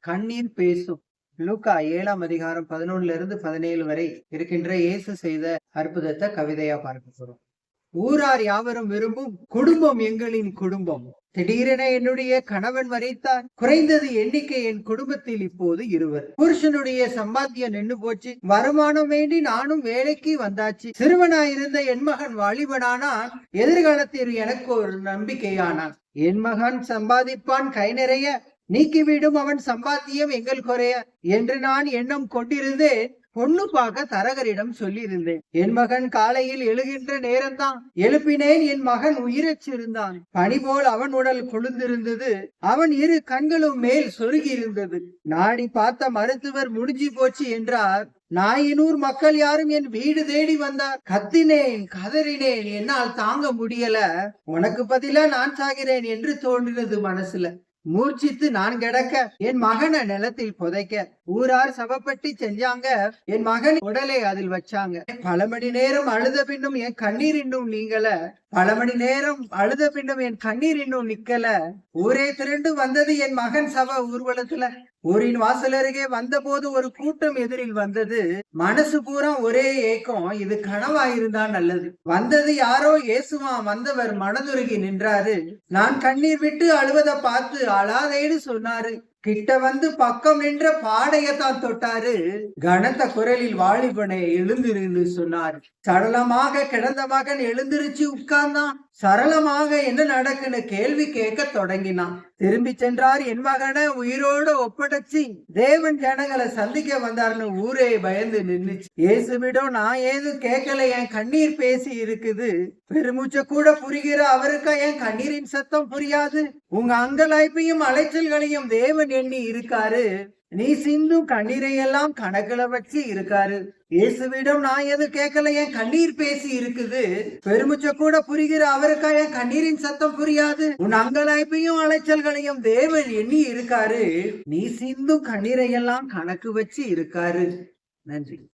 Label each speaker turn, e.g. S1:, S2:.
S1: கண்ணீர் பேசும். லூக்கா 7ஆம் அதிகாரம் 11-17 வரை இருக்கின்ற இயேசு செய்த அற்புதத்தை கவிதையா பார்க்க போறோம். ஊரார் யாவரும் விரும்பும் குடும்பம் எங்களின் குடும்பம். திடீரென என்னுடைய கணவன் மரித்தார். குறைந்தது எண்ணிக்கை என் குடும்பத்தில் இப்போது 2. புருஷனுடைய சம்பாத்தியம் நின்னு போச்சு. வருமானம் வேண்டி நானும் வேலைக்கு வந்தாச்சு. சிறுவனாயிருந்த என் மகன் வாலிபனானான். எதிர்காலத்தில் எனக்கு ஒரு நம்பிக்கையானான். என் மகன் சம்பாதிப்பான் கை நிறைய, நீக்கிவிடும் அவன் சம்பாத்தியம் எங்கள் குறைய என்று நான் எண்ணம் கொண்டிருந்தேன். பொண்ணு பார்க்க தரகரிடம் சொல்லியிருந்தேன். என் மகன் காலையில் எழுகின்ற நேரம்தான். எழுப்பினேன். என் மகன் உயிரச்சிருந்தான். பனி போல் அவன் உடல் கொழுந்திருந்தது. அவன் 2 கண்களும் மேல் சொருகி இருந்தது. நாடி பார்த்த மருத்துவர் முடிஞ்சு போச்சு என்றார். நாயினூர் மக்கள் யாரும் என் வீடு தேடி வந்தார். கத்தினேன், கதறினேன். என்னால் தாங்க முடியல. உனக்கு பதிலா நான் சாகிறேன் என்று தோன்றினது மனசுல. மூர்ச்சித்து நான் கிடக்க என் மகனை நிலத்தில் புதைக்க ஊரார் சவப்பட்டி செஞ்சாங்க. என் மகன் உடலை அதில் வச்சாங்க. பல மணி நேரம் அழுத பின்னும் என் கண்ணீர் இன்னும் நீங்கல. பல மணி நேரம் அழுத பின்னும் என் கண்ணீர் இன்னும் நிக்கல. ஊரே திரண்டு வந்தது என் மகன் சவ ஊர்வலத்துல. ஊரின் வாசல் அருகே வந்த போது ஒரு கூட்டம் எதிரில் வந்தது. மனசு பூரா ஒரே ஏக்கம், இது கனவாயிருந்தா நல்லது. வந்தது யாரோ இயேசுவா. வந்தவர் மனதுருகி நின்றாரு. நான் கண்ணீர் விட்டு அழுவதை பார்த்து அழாதேன்னு சொன்னாரு. கிட்ட வந்து பக்கம் நின்ற பாடையத்தான் தொட்டாரு. கனத்த குரலில் வாலிபனை எழுந்திருந்து சொன்னார். சடலமாக கிடந்த மகன் எழுந்திருச்சு உட்கார்ந்தான். சரளமாக என்ன நடக்குன்னு கேள்வி கேட்க தொடங்கினான். திரும்பி சென்றார். என் மகனை உயிரோட ஒப்படைச்சி தேவன் ஜனங்களை சந்திக்க வந்தார்னு ஊரே பயந்து நின்னுச்சு. இயேசுவிடம் நான் ஏதும் கேட்கல, என் கண்ணீர் பேசி இருக்குது. பெருமூச்ச கூட புரிகிற அவருக்கா என் கண்ணீரின் சத்தம் புரியாது? உங்க அங்கலாய்ப்பையும் அலைச்சல்களையும் தேவன் எண்ணி இருக்காரு. நீ சிந்தும் கண்ணீரை எல்லாம் கணக்குல வச்சு இருக்காரு. இயேசுவிடம் நான் எது கேட்கல, என் கண்ணீர் பேசி இருக்குது. பெருமிச்ச கூட புரிகிற அவருக்கா என் கண்ணீரின் சத்தம் புரியாது? உன் அங்கலாய்ப்பையும் அலைச்சல்களையும் தேவன் எண்ணி இருக்காரு. நீ சிந்தும் கண்ணீரை எல்லாம் கணக்கு வச்சு இருக்காரு. நன்றி.